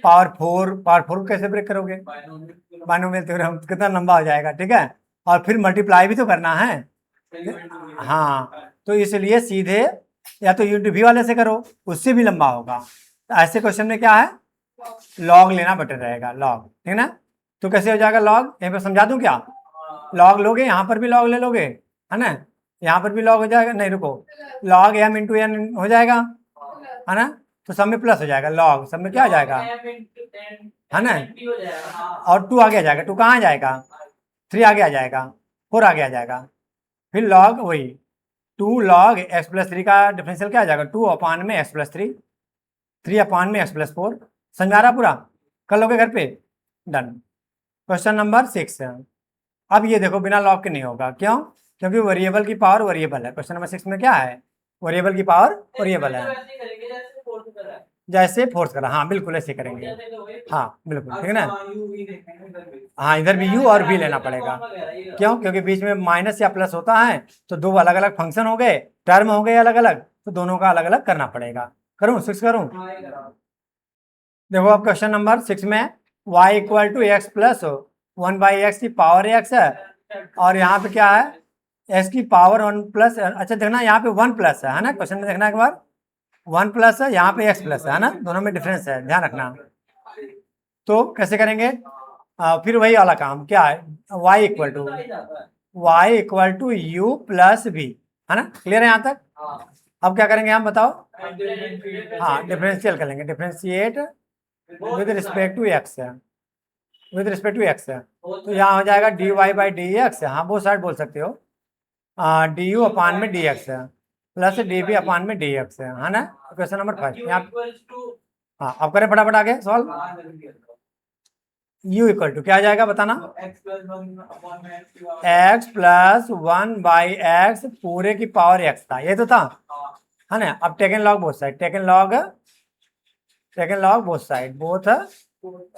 पावर 4, पावर 4 को कैसे ब्रेक करोगे, बाइनोमियल थ्योरम, कितना लंबा हो जाएगा, ठीक है। और फिर मल्टीप्लाई भी तो करना है, हाँ, तो इसलिए सीधे या तो यूनिट वाले से करो, उससे भी लंबा होगा। तो ऐसे क्वेश्चन में क्या है, लॉग लेना बेटर रहेगा, लॉग, ठीक है ना। तो कैसे हो जाएगा लॉग, यहाँ पे समझा दूं क्या, लॉग लोगे, यहाँ पर भी लॉग ले लोगे, है ना, यहाँ पर भी लॉग हो जाएगा, नहीं रुको, लॉग m इंटू एन हो जाएगा, है ना, तो सब में प्लस हो जाएगा, लॉग सब में क्या हो जाएगा, है ना, और 2 आगे आ जाएगा, 2 कहाँ जाएगा, 3 आगे आ जाएगा, 4 आगे आ जाएगा, फिर लॉग वही 2 लॉग x+3 का डिफरेंशियल क्या आ जाएगा, 2/में x+3, 3/में x+4, समझा रहा पूरा, कर लोगे घर पे, डन। क्वेश्चन नंबर 6 है, अब ये देखो बिना लॉग के नहीं होगा, क्यों, क्योंकि वेरिएबल की पावर वेरिएबल है, क्वेश्चन नंबर 6 में क्या है, वेरिएबल की पावर वेरिएबल है, जैसे फोर्स करा, हाँ बिल्कुल ऐसे करेंगे, हाँ बिल्कुल, ठीक है ना। हाँ इधर भी u और v लेना पड़ेगा, क्यों, क्योंकि बीच में माइनस या प्लस होता है, तो 2 अलग अलग फंक्शन हो गए, टर्म हो गए अलग अलग, तो दोनों का अलग अलग करना पड़ेगा। करूँ 6 करूँ, देखो अब क्वेश्चन नंबर 6 में y equal to x plus 1/x की पावर x है, और यहाँ पे क्या है, x की पावर 1 प्लस, अच्छा देखना यहाँ पे 1 प्लस है ना, क्वेश्चन में देखना एक बार, 1 प्लस है, यहाँ पे x प्लस है ना, दोनों में डिफरेंस है, ध्यान रखना। तो कैसे करेंगे, फिर वही वाला काम, क्या है, y equal to u plus v, है ना, क्लियर है यहाँ तक। अब क्या करेंगे हम बताओ, हाँ डिफरेंशियल करेंगे, differentiate with respect to x है, विद रिस्पेक्ट टू x है, तो यहाँ हो जाएगा dy/dx, हाँ वो साइड बोल सकते हो, du/में dx है, प्लस डी बी अपान में डी एक्स है ना। क्वेश्चन नंबर 5 यहाँ। इक्वल्स टू हाँ अब करें फटाफट आगे सॉल्व। u इक्वल टू क्या आ जाएगा बताना। एक्स प्लस वन अपॉन में एक्स की पावर x प्लस 1/x पूरे की पावर x था, ये तो था है ना। अब taken log both side, taken log both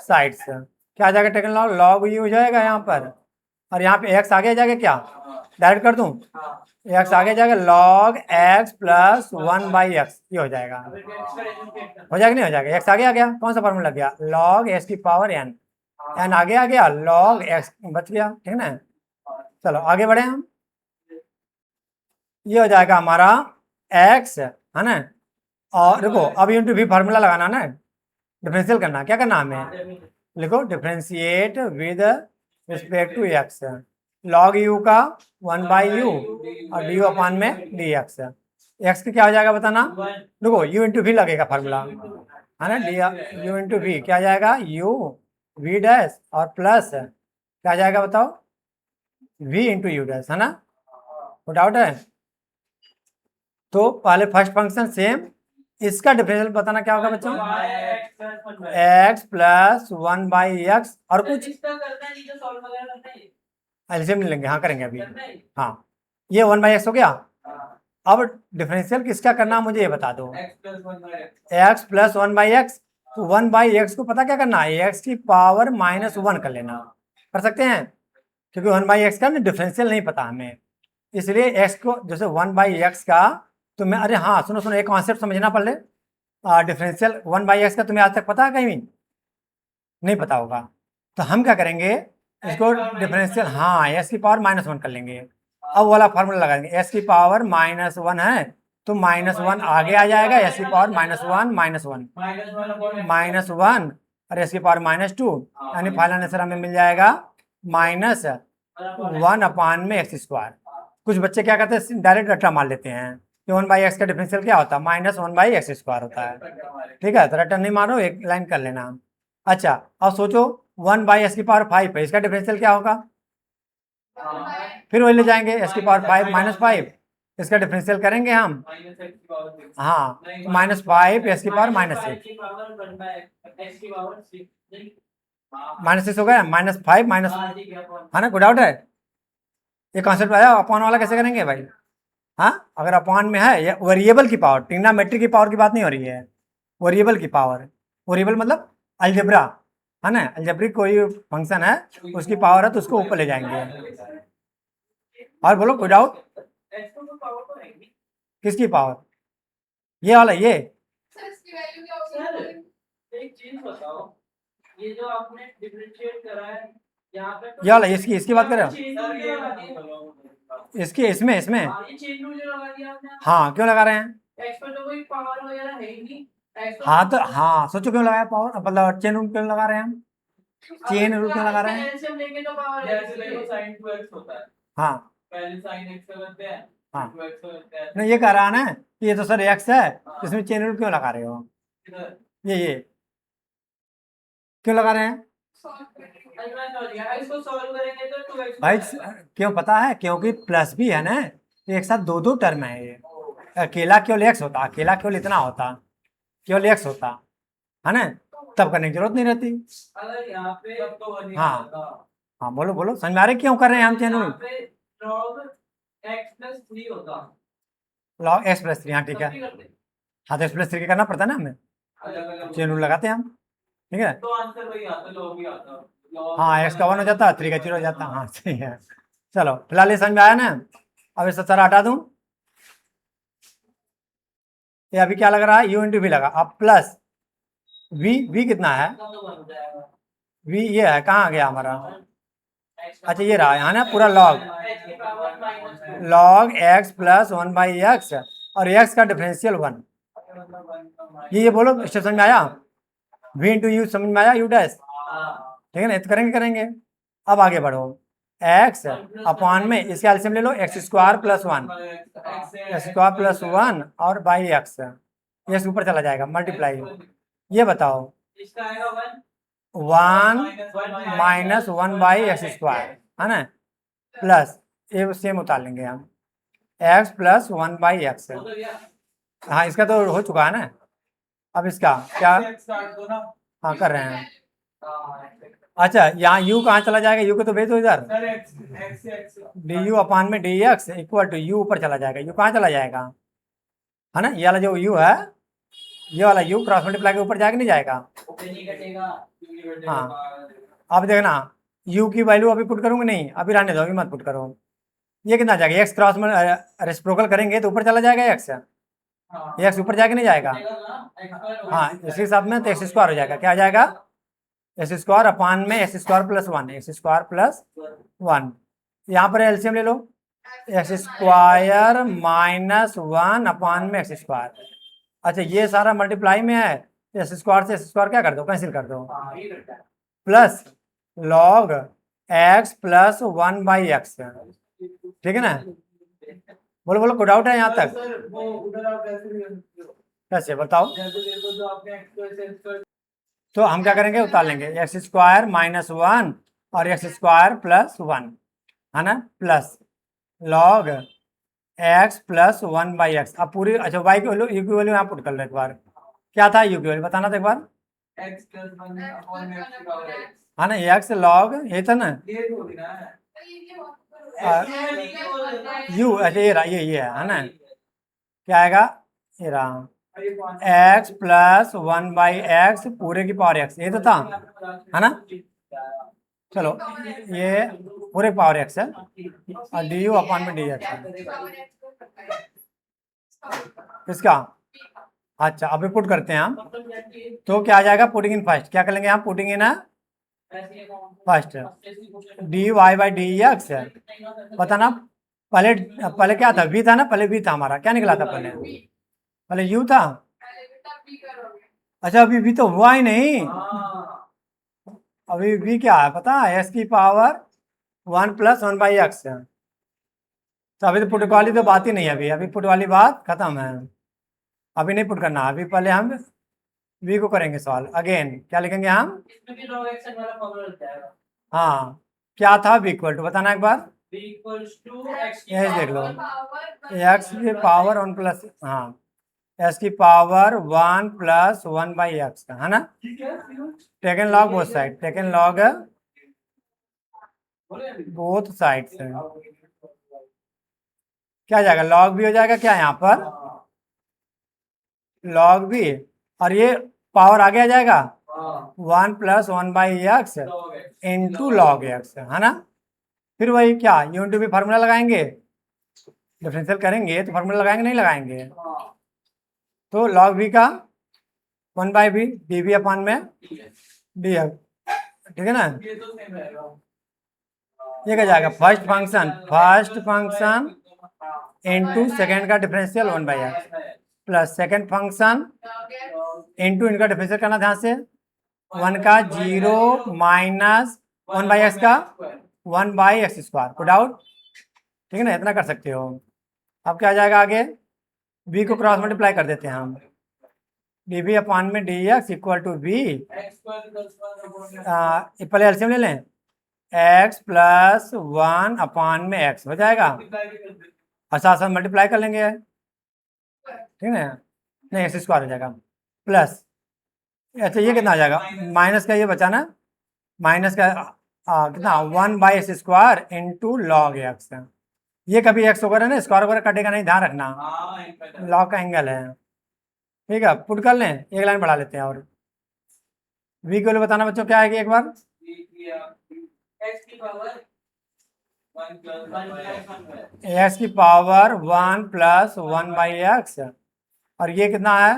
sides क्या आ जाएगा, टेकन लॉग लॉग u हो जाएगा यहाँ पर, और यहाँ पे x आगे आ जाएगा, क्या डायरेक्ट कर दूं, x आगे जाएगा log x प्लस 1/x, ये हो जाएगा। हो जाएगा नहीं हो जाएगा, x आगे आ गया, कौन सा फॉर्मूला लग गया, log x की पावर n, n आगे आ गया, log x बच गया, ठीक ना। चलो आगे बढ़े हम, ये हो जाएगा हमारा x है ना। और देखो अब इंटू भी फार्मूला लगाना ना, डिफरेंशियल करना, क्या करना हमें, लिखो differentiate with respect to x, log u का 1/u और du अपान में dx, x का क्या हो जाएगा बताना, देखो u इंटू भी लगेगा फार्मूला है ना, u इंटू भी क्या आ जाएगा, u v डैश और प्लस क्या आ जाएगा बताओ, v इंटू यू डैश, है ना। कोई डाउट है, तो पहले फर्स्ट फंक्शन सेम, इसका डिफरेंशियल बताना क्या होगा बच्चों, x प्लस 1/x और कुछ एलसीएम नहीं लेंगे, हाँ करेंगे अभी, हाँ ये 1/x हो गया। अब डिफरेंशियल किसका करना मुझे ये बता दो, x प्लस 1/x, तो 1/x को पता क्या करना है, x की पावर -1 कर लेना, कर सकते हैं, क्योंकि 1/x का ना डिफरेंशियल नहीं पता हमें, इसलिए x को जैसे 1/x का तुम्हें, अरे हाँ सुनो सुनो एक कॉन्सेप्ट समझना पहले, डिफरेंशियल 1/x का तुम्हें आज तक पता है कहीं भी नहीं पता होगा, तो हम क्या करेंगे इसको डिफरेंशियल, हाँ s की पावर -1 कर लेंगे, अब वाला फार्मूला लगाएंगे, s की पावर -1 है तो -1 आगे आ जाएगा, s की पावर -1 और s की पावर -2, यानी फाइनल आंसर हमें मिल जाएगा -1 अपान में x²। कुछ बच्चे क्या करते हैं डायरेक्ट रट्टा मार लेते हैं कि 1/x का डिफरेंशियल क्या होता है, -1/x² होता है, ठीक है, तो रट्टा नहीं मारो, एक लाइन कर लेना। अच्छा अब सोचो 1/s की पावर 5 है, इसका डिफरेंशियल क्या होगा, फिर वही ले जाएंगे, s की पावर 5 -5, इसका डिफरेंशियल करेंगे हम, हाँ -5 s की पावर -6 -6 हो गया, -5 है ना, कोई डाउट है, ये कॉन्सेप्ट आया, अपॉन वाला कैसे करेंगे भाई, हाँ अगर अपॉन में है, या वेरिएबल की पावर, ट्रिग्नोमेट्री की पावर की बात नहीं हो रही है, वेरिएबल की पावर, वेरिएबल मतलब अलजेब्रा है ना, अलजेब्रिक कोई फंक्शन है उसकी पावर है तो उसको ऊपर ले जाएंगे। और बोलो कोई डाउट, किसकी पावर, ये वाला ये एक चीज बताओ, ये जो आपने डिफरेंशिएट करा है यहाँ पे, ये वाला इसकी बात कर रहे हो, इसकी इसमें हाँ क्यों लगा रहे हैं, एक्स पर तो कोई पावर वगैरह है ही नहीं, हाँ तो हाँ सोचो क्यों लगाया पावर, मतलब चेन रूल क्यों लगा रहे हैं हम, चेन रूल क्यों लगा रहे हैं, एलसीएम लेके तो पावर जैसे देखो sin 2x होता है, हाँ पहले sin x का करते हैं, हाँ 2x का करते हैं, नहीं ये कह रहा है ना कि ये तो सर एक्स है, इसमें चेन रूल क्यों लगा रहे हो, इधर ये क्यों लगा रहे हैं इसको सॉल्व करेंगे तो 2x भाई, क्यों पता है, क्योंकि प्लस भी है ना, एक साथ दो टर्म है ये, अकेला केवल एक्स होता, अकेला केवल इतना होता, केवल एक्स होता है ना, तब करने की जरूरत नहीं रहती। अगर यहाँ पे तब तो वन ही हाँ। आता। हाँ बोलो बोलो समझ में आ रहे क्यों कर रहे हैं हम चेन रूल, यहाँ पे log x plus 3 होता, लॉग एक्स प्लस 3, हाँ ठीक है, तब भी करते। हाँ तो एक्स प्लस 3 करना पड़ता है ना हमें, अलग-अलग चेन रूल लगाते हैं हम, ठीक है, तो आंसर वही आता, log ही आता। log हाँ एक्स का 1 हो जाता, 3 का 0 हो जाता, हाँ सही है। चलो फिलहाल ये समझ में आया ना, अब इससे सारा हटा दूं, ये अभी क्या लग रहा है, यू इंटू वी लगा, अब प्लस वी कितना है, तब तो बन जाएगा। वी ये है, कहाँ गया हमारा, अच्छा ये रहा यहाँ ना पूरा लॉग, x की power -2 log x plus 1/x और x का डिफरेंशियल 1, ये बोलो स्टेप समझ में आया, v इंटू यू समझ में आया, यू डैश, ठीक है ना, तो करेंगे। अब आगे बढ़ो, x अपॉन में इसका एलसीएम ले लो, x² प्लस 1, x² प्लस 1 और बाई x, ये ऊपर चला जाएगा मल्टीप्लाई, ये बताओ इसका आएगा 1 -1/x² है ना, प्लस ये सेम उतार लेंगे हम, एक्स प्लस 1/x। हो तो गया हाँ इसका तो हो चुका है ना। अब इसका क्या, x काट दो ना हाँ कर रहे हैं। हाँ अच्छा यहाँ u कहाँ चला जाएगा, u को तो भेज दो इधर। Sir x d u upon में d x equal to u ऊपर चला जाएगा, यू कहाँ चला जाएगा, है ना, ये वाला जो यू है, ये वाला यू क्रॉस मल्टीप्लाई के ऊपर जाएगा नहीं जाएगा। ऊपर नहीं कटेगा। हाँ अब देखना u की वैल्यू अभी पुट करूंगी नहीं, अभी रहने दो, अभी मत पुट करो। ये कितना जाएगा, एक्स क्रॉस में रेसिप्रोकल करेंगे तो ऊपर चला जाएगा एक्स, एक्स ऊपर जाएगा नहीं जाएगा। हाँ इसके साथ में तो एक्स स्क्वायर हो जाएगा, क्या आ जाएगा, एक्स स्क्वायर अपान में x square plus 1, x square plus 1। यहाँ पर एलसीएम ले लो, एक्स स्क्वायर माइनस 1 अपान में एक्स स्क्वायर। अच्छा ये सारा मल्टीप्लाई में है, एक्स स्क्वायर से एक्स स्क्वायर क्या कर दो, कैंसिल कर दो, plus log x plus 1/x। ठीक है ना, बोलो बोलो, कोई डाउट है यहाँ तक, सर वो उधर आप कैसे बताओ। जैसे देखो जो आपने x तो हम क्या करेंगे, उतार लेंगे एक्स स्क्वायर माइनस 1 और एक्स स्क्वायर प्लस 1, है ना, plus log x plus 1/x। अब पूरी, अच्छा वाई की वैल्यू, यू की वैल्यू यहाँ पुट कर लो एक बार, क्या था यू की वैल्यू बताना था एक बार, x plus 1 upon x की power x है ना, एक्स लॉग ये था ना, ये थोड़ी ना है यू, अच्छा ये रहा, ये है ना, क्या आएगा, ये रहा अरे पाँच एक्स प्लस 1/x पूरे की पावर एक्स, ये तो था, है ना। चलो ये पूरे पावर एक्स है और डी यू अपान में डी एक्स है इसका। अच्छा अभी पुट करते हैं हम, तो क्या आ जाएगा, पुटिंग इन फर्स्ट, क्या करेंगे हम, putting in first d y by d x है, बताना पहले, पहले क्या था, वी था ना, पहले वी था हमारा, क्या निकला था पहले, पहले यू था। अच्छा अभी वी तो हुआ ही नहीं, अभी वी क्या है पता है, एस की पावर 1 प्लस 1/x है। तो अभी तो पुट वाली तो बात ही नहीं है, अभी अभी पुट वाली बात खत्म है, अभी नहीं पुट करना, अभी पहले हम वी को करेंगे सॉल्व। अगेन क्या लिखेंगे हम, इसमें भी log x वाला फॉर्मूला लग जाएगा। हाँ क्या था, वी इक्वल टू बताना एक बार, b equals to x की ये देख लो, power एक्स की पावर 1 प्लस, हाँ एक्स की पावर 1 प्लस 1/x का, है ना, taken log both side, taken log both side से, क्या जाएगा, लॉग भी हो जाएगा, क्या यहाँ पर लॉग भी, और ये पावर आगे आ जाएगा 1 plus 1/x into log x, है ना। फिर वही क्या, यूनिट भी फार्मूला लगाएंगे, डिफरेंशियल करेंगे तो फार्मूला लगाएंगे नहीं लगाएंगे, तो लॉग v का 1/v डी वी अपान में डी एक्स, ठीक है ना। ये तो सेम रहेगा ये क्या जाएगा, फर्स्ट फंक्शन इंटू सेकेंड का differential 1/x plus second function into इनका डिफरेंशियल करना ध्यान से, 1 का 0 माइनस 1/x का 1/x स्क्वायर, को डाउट, ठीक है ना, इतना कर सकते हो। अब क्या आ जाएगा आगे, v को क्रॉस मल्टीप्लाई कर देते हैं हम, डी वी अपान में d x equal to v, x plus 1 पहले एलसीएम ले लें, एक्स प्लस 1 अपान में एक्स हो जाएगा, और साथ साथ मल्टीप्लाई कर लेंगे, ठीक है, नहीं एक्स स्क्वायर हो जाएगा प्लस, अच्छा ये कितना आ जाएगा, माइनस का ये बचा ना, माइनस का कितना 1/x square into log x, ये कभी एक्स वगैरह ना स्क्वायर वगैरह कटेगा नहीं, ध्यान रखना, लॉग का एंगल है, ठीक है। पुट कर लें, एक लाइन बढ़ा लेते हैं, और वी को बताना बच्चों क्या आएगी एक बार, x की पावर 1 plus 1 एक्स की पावर 1 प्लस 1/x, और ये कितना है,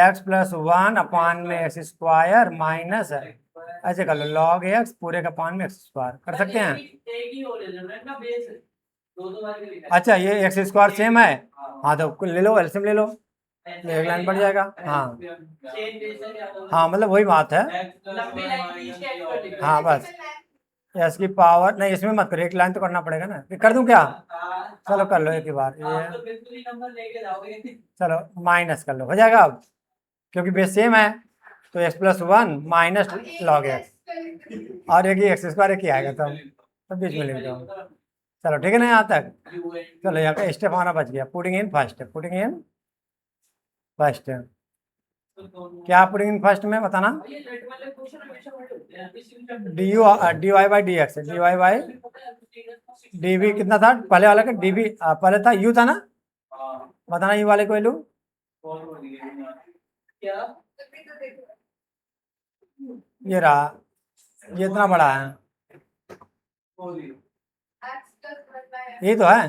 एक्स प्लस 1 अपान में एक्स स्क्वायर माइनस है, ऐसे कर लो लॉग एक्स पूरे का अपान में एक्स स्क्वायर, कर सकते हैं। एक ही हो लेना ना, बेस दो बार के लिखा अच्छा ये एक्स स्क्वायर सेम है, हाँ तो ले लो एलसीएम ले लो, एक लाइन बढ़ जाएगा, हाँ सेम बेस है क्या होगा? हाँ मतलब वही बात है, लंबी लाइन खींच के एक्स लिखा हाँ बस एक्स की पावर नहीं, इसमें मत करो, एक लाइन तो करना पड़ेगा ना, कर दूं क्या, चलो कर लो एक ही बार, ये तो बिल्कुल ही नंबर लेके जाओगे। चलो माइनस कर लो, हो जाएगा अब, क्योंकि बेस सेम है, तो x plus 1 minus log x, और एक ही एक्स स्क्वायर एक ही आएगा, तब बीच में लिख दो, चलो ठीक है ना यहाँ तक। U and चलो यहाँ का स्टेप हमारा बच गया। पुटिंग इन फर्स्ट तो दोनों क्या पुटिंग इन फर्स्ट में बताना। ये नेट वाले क्वेश्चन हमेशा वही होते हैं इसी chapter d u d y by d x, d y by d v कितना था पहले वाला का, डी वी पहले था यू था ना, हाँ बताना यू वाले को वैल्यू और हो गया क्या ये रहा, ये इतना बड़ा है, होली यही तो है।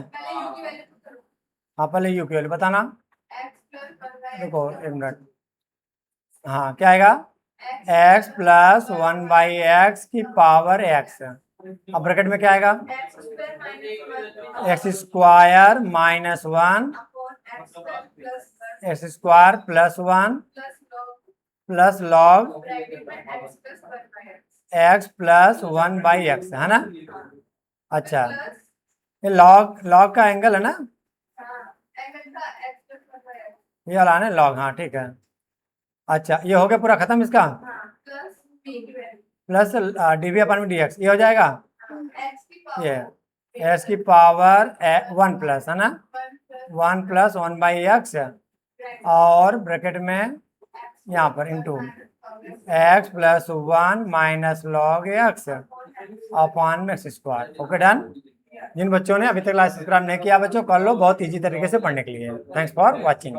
हाँ पहले यू की वैल्यू बताना। देखो एक मिनट, हाँ क्या आएगा, x प्लस 1/x की पावर x। अब ब्रैकेट में क्या आएगा, x square minus 1 x square plus 1 plus log x plus 1/x है ना। अच्छा ये लॉग का एंगल है ना, ये वाला है ना लॉग, हाँ ठीक है। अच्छा ये हो गया पूरा खत्म इसका, प्लस डी वी अपन में डी एक्स, ये हो जाएगा ये एक्स की पावर 1 प्लस है ना, 1 प्लस 1/x और ब्रैकेट में यहाँ पर into x plus 1 minus log x upon में एक्स स्क्वायर। Okay done. जिन बच्चों ने अभी तक क्लास सब्सक्राइब नहीं किया बच्चों कर लो, बहुत इजी तरीके से पढ़ने के लिए। Thanks for watching.